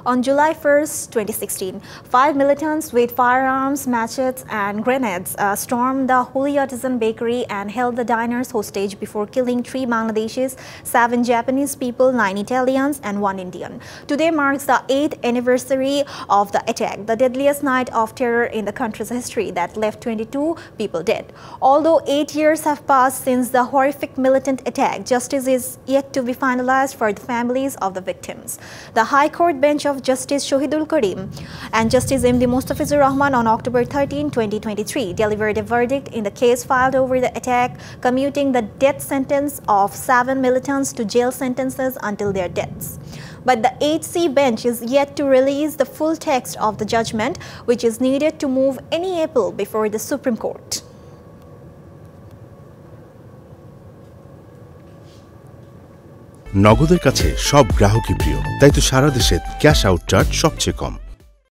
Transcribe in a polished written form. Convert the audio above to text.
On July 1st, 2016, 5 militants with firearms, machetes, and grenades stormed the Holy Artisan Bakery and held the diners hostage before killing 3 Bangladeshis, 7 Japanese people, 9 Italians, and 1 Indian. Today marks the 8th anniversary of the attack, the deadliest night of terror in the country's history that left 22 people dead. Although 8 years have passed since the horrific militant attack, justice is yet to be finalized for the families of the victims. The High Court bench of Justice Shohidul Karim and Justice M.D. Mustafizur Rahman on October 13, 2023 delivered a verdict in the case filed over the attack, commuting the death sentence of 7 militants to jail sentences until their deaths. But the 8C bench is yet to release the full text of the judgment, which is needed to move any appeal before the Supreme Court. নগদের কাছে সব গ্রাহকই প্রিয়, তাই তো সারা দেশে cash out charge সবচেয়ে কম।